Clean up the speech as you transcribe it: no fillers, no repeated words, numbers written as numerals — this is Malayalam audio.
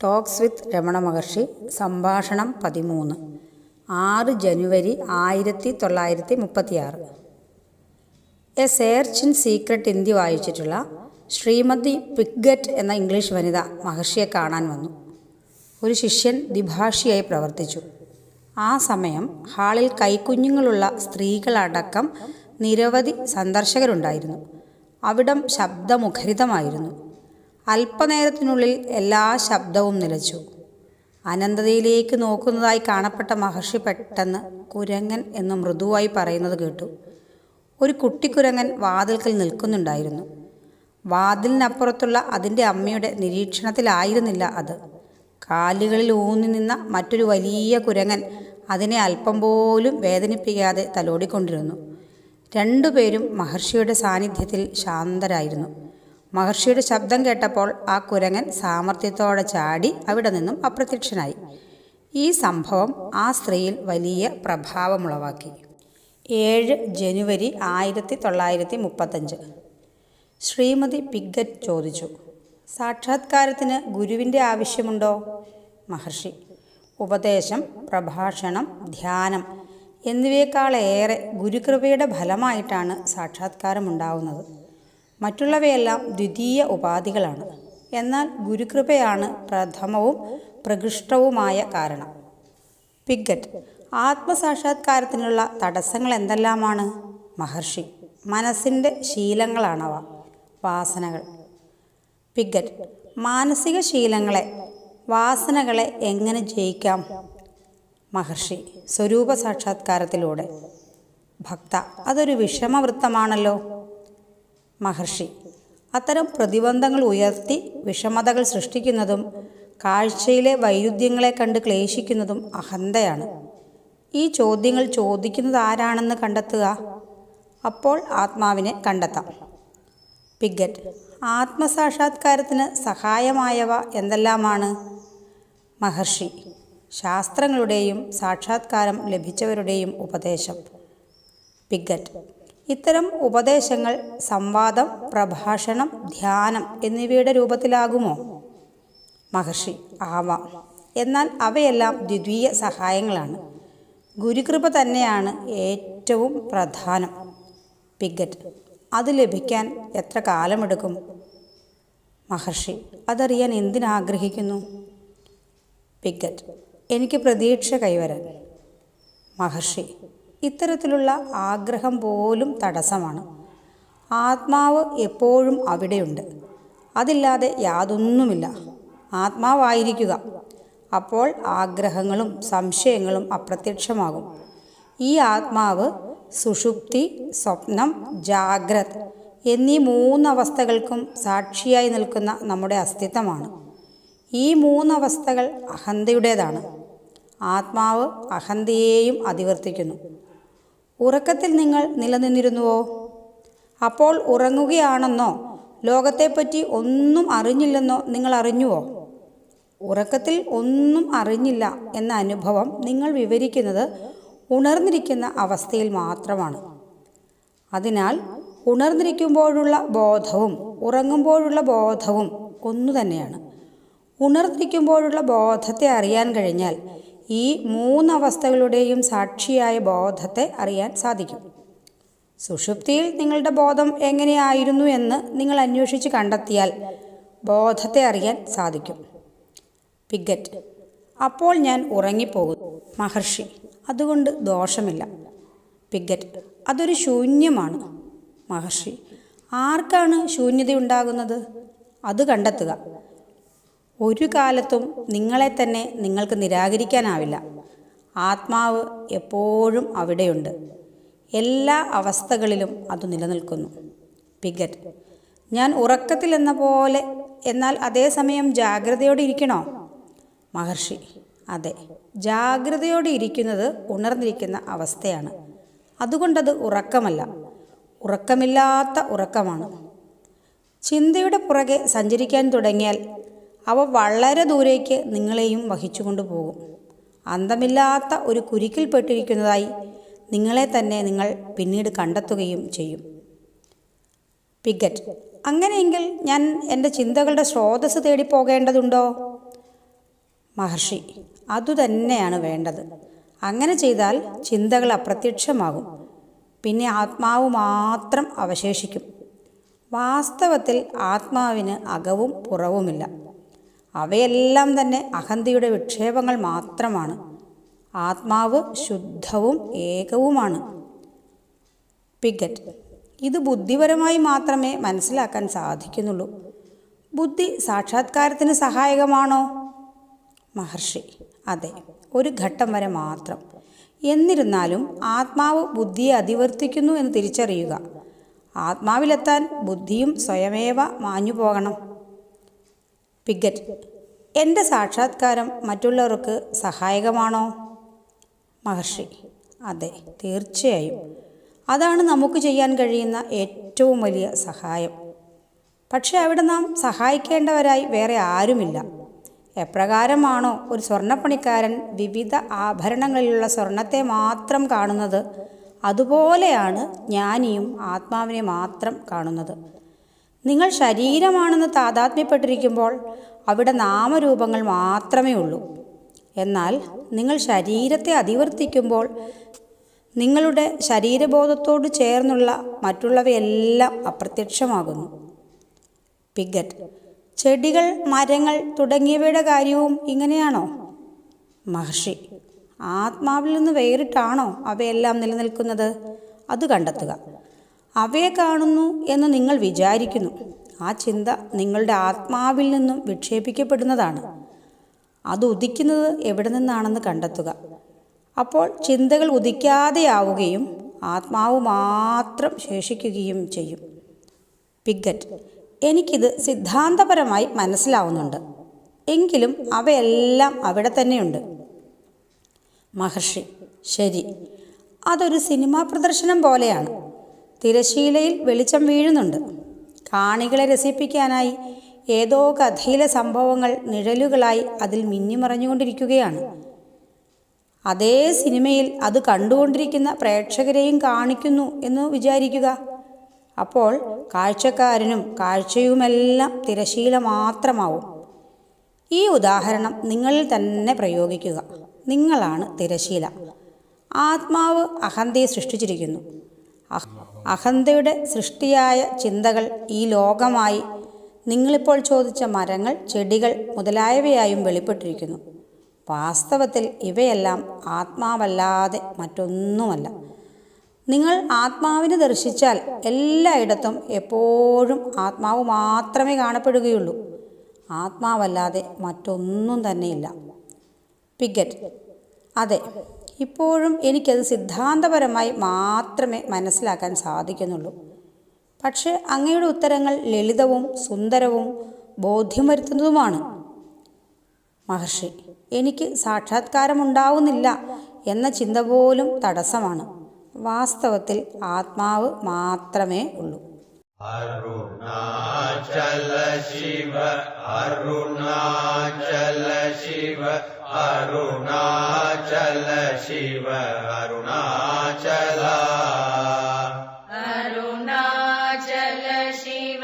ടോക്സ് വിത്ത് രമണ മഹർഷി സംഭാഷണം 13 6 ജനുവരി 1936. A search in secret Hindi വായിച്ചിട്ടുള്ള ശ്രീമതി പിഗ്ഗറ്റ് എന്ന ഇംഗ്ലീഷ് വനിത മഹർഷിയെ കാണാൻ വന്നു. ഒരു ശിഷ്യൻ ദ്വിഭാഷിയായി പ്രവർത്തിച്ചു. ആ സമയം ഹാളിൽ കൈക്കുഞ്ഞുങ്ങളുള്ള സ്ത്രീകളടക്കം നിരവധി സന്ദർശകരുണ്ടായിരുന്നു. അവിടം ശബ്ദമുഖരിതമായിരുന്നു. അല്പനേരത്തിനുള്ളിൽ എല്ലാ ശബ്ദവും നിലച്ചു. അനന്തതയിലേക്ക് നോക്കുന്നതായി കാണപ്പെട്ട മഹർഷി പെട്ടെന്ന് കുരങ്ങൻ എന്ന് മൃദുവായി പറയുന്നത് കേട്ടു. ഒരു കുട്ടിക്കുരങ്ങൻ വാതിൽക്കൽ നിൽക്കുന്നുണ്ടായിരുന്നു. വാതിലിനപ്പുറത്തുള്ള അതിൻ്റെ അമ്മയുടെ നിരീക്ഷണത്തിലായിരുന്നില്ല അത്. കാലുകളിൽ ഊന്നി നിന്ന മറ്റൊരു വലിയ കുരങ്ങൻ അതിനെ അല്പം പോലും വേദനിപ്പിക്കാതെ തലോടിക്കൊണ്ടിരുന്നു. രണ്ടുപേരും മഹർഷിയുടെ സാന്നിധ്യത്തിൽ ശാന്തരായിരുന്നു. മഹർഷിയുടെ ശബ്ദം കേട്ടപ്പോൾ ആ കുരങ്ങൻ സാമർത്ഥ്യത്തോടെ ചാടി അവിടെ നിന്നും അപ്രത്യക്ഷനായി. ഈ സംഭവം ആ സ്ത്രീയിൽ വലിയ പ്രഭാവമുളവാക്കി. 7 ജനുവരി 1935. ശ്രീമതി പിഗ്ഗറ്റ് ചോദിച്ചു, സാക്ഷാത്കാരത്തിന് ഗുരുവിൻ്റെ ആവശ്യമുണ്ടോ? മഹർഷി: ഉപദേശം, പ്രഭാഷണം, ധ്യാനം എന്നിവയെക്കാളേറെ ഗുരുകൃപയുടെ ഫലമായിട്ടാണ് സാക്ഷാത്കാരമുണ്ടാവുന്നത്. മറ്റുള്ളവയെല്ലാം ദ്വിതീയ ഉപാധികളാണ്. എന്നാൽ ഗുരുകൃപയാണ് പ്രഥമവും പ്രകൃഷ്ടവുമായ കാരണം. പിഗ്ഗറ്റ്: ആത്മസാക്ഷാത്കാരത്തിനുള്ള തടസ്സങ്ങൾ എന്തെല്ലാമാണ്? മഹർഷി: മനസ്സിൻ്റെ ശീലങ്ങളാണവ, വാസനകൾ. പിഗ്ഗറ്റ്: മാനസിക ശീലങ്ങളെ, വാസനകളെ എങ്ങനെ ജയിക്കാം? മഹർഷി: സ്വരൂപ സാക്ഷാത്കാരത്തിലൂടെ. ഭക്ത: അതൊരു വിഷമവൃത്തമാണല്ലോ. മഹർഷി: അത്തരം പ്രതിബന്ധങ്ങൾ ഉയർത്തി വിഷമതകൾ സൃഷ്ടിക്കുന്നതും കാഴ്ചയിലെ വൈരുദ്ധ്യങ്ങളെ കണ്ട് ക്ലേശിക്കുന്നതും അഹന്തയാണ്. ഈ ചോദ്യങ്ങൾ ചോദിക്കുന്നത് ആരാണെന്ന് കണ്ടെത്തുക. അപ്പോൾ ആത്മാവിനെ കണ്ടെത്താം. പിഗ്ഗറ്റ്: ആത്മസാക്ഷാത്കാരത്തിന് സഹായമായവ എന്തെല്ലാമാണ്? മഹർഷി: ശാസ്ത്രങ്ങളുടെയും സാക്ഷാത്കാരം ലഭിച്ചവരുടെയും ഉപദേശം. പിഗ്ഗറ്റ്: ഇത്തരം ഉപദേശങ്ങൾ സംവാദം, പ്രഭാഷണം, ധ്യാനം എന്നിവയുടെ രൂപത്തിലാകുമോ? മഹർഷി: ആവാം. എന്നാൽ അവയെല്ലാം ദ്വിതീയ സഹായങ്ങളാണ്. ഗുരുകൃപ തന്നെയാണ് ഏറ്റവും പ്രധാനം. പിഗ്ഗറ്റ്: അത് ലഭിക്കാൻ എത്ര കാലമെടുക്കും? മഹർഷി: അതറിയാൻ എന്തിനാഗ്രഹിക്കുന്നു? പിഗ്ഗറ്റ്: എനിക്ക് പ്രതീക്ഷ കൈവരാൻ. മഹർഷി: ഇത്തരത്തിലുള്ള ആഗ്രഹം പോലും തടസ്സമാണ്. ആത്മാവ് എപ്പോഴും അവിടെയുണ്ട്. അതില്ലാതെ യാതൊന്നുമില്ല. ആത്മാവായിരിക്കുക. അപ്പോൾ ആഗ്രഹങ്ങളും സംശയങ്ങളും അപ്രത്യക്ഷമാകും. ഈ ആത്മാവ് സുഷുപ്തി, സ്വപ്നം, ജാഗ്രത് എന്നീ 3 അവസ്ഥകൾക്കും സാക്ഷിയായി നിൽക്കുന്ന നമ്മുടെ അസ്തിത്വമാണ്. ഈ 3 അവസ്ഥകൾ അഹന്തയുടേതാണ്. ആത്മാവ് അഹന്തയെയും അതിവർത്തിക്കുന്നു. ഉറക്കത്തിൽ നിങ്ങൾ നിലനിന്നിരുന്നുവോ? അപ്പോൾ ഉറങ്ങുകയാണെന്നോ ലോകത്തെപ്പറ്റി ഒന്നും അറിഞ്ഞില്ലെന്നോ നിങ്ങൾ അറിഞ്ഞുവോ? ഉറക്കത്തിൽ ഒന്നും അറിഞ്ഞില്ല എന്ന അനുഭവം നിങ്ങൾ വിവരിക്കുന്നത് ഉണർന്നിരിക്കുന്ന അവസ്ഥയിൽ മാത്രമാണ്. അതിനാൽ ഉണർന്നിരിക്കുമ്പോഴുള്ള ബോധവും ഉറങ്ങുമ്പോഴുള്ള ബോധവും ഒന്നു തന്നെയാണ്. ഉണർന്നിരിക്കുമ്പോഴുള്ള ബോധത്തെ അറിയാൻ കഴിഞ്ഞാൽ ഈ 3 അവസ്ഥകളുടെയും സാക്ഷിയായ ബോധത്തെ അറിയാൻ സാധിക്കും. സുഷുപ്തിയിൽ നിങ്ങളുടെ ബോധം എങ്ങനെയായിരുന്നു എന്ന് നിങ്ങൾ അന്വേഷിച്ച് കണ്ടെത്തിയാൽ ബോധത്തെ അറിയാൻ സാധിക്കും. പിഗ്ഗറ്റ്: അപ്പോൾ ഞാൻ ഉറങ്ങിപ്പോകും. മഹർഷി: അതുകൊണ്ട് ദോഷമില്ല. പിഗ്ഗറ്റ്: അതൊരു ശൂന്യമാണ്. മഹർഷി: ആർക്കാണ് ശൂന്യതയുണ്ടാകുന്നത്? അത് കണ്ടെത്തുക. ഒരു കാലത്തും നിങ്ങളെ തന്നെ നിങ്ങൾക്ക് നിരാകരിക്കാനാവില്ല. ആത്മാവ് എപ്പോഴും അവിടെയുണ്ട്. എല്ലാ അവസ്ഥകളിലും അത് നിലനിൽക്കുന്നു. പിഗ്ഗറ്റ്: ഞാൻ ഉറക്കത്തിൽ എന്ന പോലെ, എന്നാൽ അതേസമയം ജാഗ്രതയോടെ ഇരിക്കണോ? മഹർഷി: അതെ, ജാഗ്രതയോടെ ഇരിക്കുന്നത് ഉണർന്നിരിക്കുന്ന അവസ്ഥയാണ്. അതുകൊണ്ടത് ഉറക്കമല്ല, ഉറക്കമില്ലാത്ത ഉറക്കമാണ്. ചിന്തയുടെ പുറകെ സഞ്ചരിക്കാൻ തുടങ്ങിയാൽ അവ വളരെ ദൂരേക്ക് നിങ്ങളെയും വഹിച്ചുകൊണ്ടു പോകും. അന്തമില്ലാത്ത ഒരു കുരുക്കിൽപ്പെട്ടിരിക്കുന്നതായി നിങ്ങളെ തന്നെ നിങ്ങൾ പിന്നീട് കണ്ടെത്തുകയും ചെയ്യും. പിഗ്ഗറ്റ്: അങ്ങനെയെങ്കിൽ ഞാൻ എൻ്റെ ചിന്തകളുടെ സ്രോതസ്സ് തേടി പോകേണ്ടതുണ്ടോ? മഹർഷി: അതുതന്നെയാണ് വേണ്ടത്. അങ്ങനെ ചെയ്താൽ ചിന്തകൾ അപ്രത്യക്ഷമാകും. പിന്നെ ആത്മാവ് മാത്രം അവശേഷിക്കും. വാസ്തവത്തിൽ ആത്മാവിന് അകവും പുറവുമില്ല. അവയെല്ലാം തന്നെ അഹന്തയുടെ വിക്ഷേപങ്ങൾ മാത്രമാണ്. ആത്മാവ് ശുദ്ധവും ഏകവുമാണ്. പിഗറ്റ്: ഇത് ബുദ്ധിപരമായി മാത്രമേ മനസ്സിലാക്കാൻ സാധിക്കുന്നുള്ളൂ. ബുദ്ധി സാക്ഷാത്കാരത്തിന് സഹായകമാണോ? മഹർഷി: അതെ, ഒരു ഘട്ടം വരെ മാത്രം. എന്നിരുന്നാലും ആത്മാവ് ബുദ്ധിയെ അതിവർത്തിക്കുന്നു എന്ന് തിരിച്ചറിയുക. ആത്മാവിലെത്താൻ ബുദ്ധിയും സ്വയമേവ മാഞ്ഞു പോകണം. പിഗറ്റ്: എൻ്റെ സാക്ഷാത്കാരം മറ്റുള്ളവർക്ക് സഹായകമാണോ? മഹർഷി: അതെ, തീർച്ചയായും. അതാണ് നമുക്ക് ചെയ്യാൻ കഴിയുന്ന ഏറ്റവും വലിയ സഹായം. പക്ഷെ അവിടെ നാം സഹായിക്കേണ്ടവരായി വേറെ ആരുമില്ല. എപ്രകാരമാണോ ഒരു സ്വർണ്ണപ്പണിക്കാരൻ വിവിധ ആഭരണങ്ങളിലുള്ള സ്വർണത്തെ മാത്രം കാണുന്നത്, അതുപോലെയാണ് ജ്ഞാനിയും ആത്മാവിനെ മാത്രം കാണുന്നത്. നിങ്ങൾ ശരീരമാണെന്ന് താതാത്മ്യപ്പെട്ടിരിക്കുമ്പോൾ അവിടെ നാമരൂപങ്ങൾ മാത്രമേ ഉള്ളൂ. എന്നാൽ നിങ്ങൾ ശരീരത്തെ അതിവർത്തിക്കുമ്പോൾ നിങ്ങളുടെ ശരീരബോധത്തോട് ചേർന്നുള്ള മറ്റുള്ളവയെല്ലാം അപ്രത്യക്ഷമാകുന്നു. പിഗറ്റ്: ചെടികൾ, മരങ്ങൾ തുടങ്ങിയവയുടെ കാര്യവും ഇങ്ങനെയാണോ? മഹർഷി: ആത്മാവിൽ നിന്ന് വേറിട്ടാണോ അവയെല്ലാം നിലനിൽക്കുന്നത്? അത് കണ്ടെത്തുക. അവയെ കാണുന്നു എന്ന് നിങ്ങൾ വിചാരിക്കുന്നു. ആ ചിന്ത നിങ്ങളുടെ ആത്മാവിൽ നിന്നും വിക്ഷേപിക്കപ്പെടുന്നതാണ്. അത് ഉദിക്കുന്നത് എവിടെ നിന്നാണെന്ന് കണ്ടെത്തുക. അപ്പോൾ ചിന്തകൾ ഉദിക്കാതെയാവുകയും ആത്മാവ് മാത്രം ശേഷിക്കുകയും ചെയ്യും. പിഗറ്റ്: എനിക്കിത് സിദ്ധാന്തപരമായി മനസ്സിലാവുന്നുണ്ട്. എങ്കിലും അവയെല്ലാം അവിടെ തന്നെയുണ്ട്. മഹർഷി: ശരി. അതൊരു സിനിമാ പ്രദർശനം പോലെയാണ്. തിരശീലയിൽ വെളിച്ചം വീഴുന്നുണ്ട്. കാണികളെ രസിപ്പിക്കാനായി ഏതോ കഥയിലെ സംഭവങ്ങൾ നിഴലുകളായി അതിൽ മിന്നിമറഞ്ഞുകൊണ്ടിരിക്കുകയാണ്. അതേ സിനിമയിൽ അത് കണ്ടുകൊണ്ടിരിക്കുന്ന പ്രേക്ഷകരെയും കാണിക്കുന്നു എന്ന് വിചാരിക്കുക. അപ്പോൾ കാഴ്ചക്കാരനും കാഴ്ചയുമെല്ലാം തിരശീല മാത്രമാവും. ഈ ഉദാഹരണം നിങ്ങളിൽ തന്നെ പ്രയോഗിക്കുക. നിങ്ങളാണ് തിരശീല. ആത്മാവ് അഹന്തയെ സൃഷ്ടിച്ചിരിക്കുന്നു. അഹന്തയുടെ സൃഷ്ടിയായ ചിന്തകൾ ഈ ലോകമായി നിങ്ങളിപ്പോൾ ചോദിച്ച മരങ്ങൾ, ചെടികൾ മുതലായവയായും വെളിപ്പെട്ടിരിക്കുന്നു. വാസ്തവത്തിൽ ഇവയെല്ലാം ആത്മാവല്ലാതെ മറ്റൊന്നുമല്ല. നിങ്ങൾ ആത്മാവിനെ ദർശിച്ചാൽ എല്ലായിടത്തും എപ്പോഴും ആത്മാവ് മാത്രമേ കാണപ്പെടുകയുള്ളൂ. ആത്മാവല്ലാതെ മറ്റൊന്നും തന്നെയില്ല. പിഗറ്റ്: അതെ, ഇപ്പോഴും എനിക്കത് സിദ്ധാന്തപരമായി മാത്രമേ മനസ്സിലാക്കാൻ സാധിക്കുന്നുള്ളൂ. പക്ഷേ അങ്ങയുടെ ഉത്തരങ്ങൾ ലളിതവും സുന്ദരവും ബോധ്യം വരുത്തുന്നതുമാണ്. മഹർഷി: എനിക്ക് സാക്ഷാത്കാരമുണ്ടാവുന്നില്ല എന്ന ചിന്ത പോലും തടസ്സമാണ്. വാസ്തവത്തിൽ ആത്മാവ് മാത്രമേ ഉള്ളൂ. അരുണാചല ശിവ അരുണാചല ശിവ അരുണാചല ശിവ അരുണാചല അരുണാചല ശിവ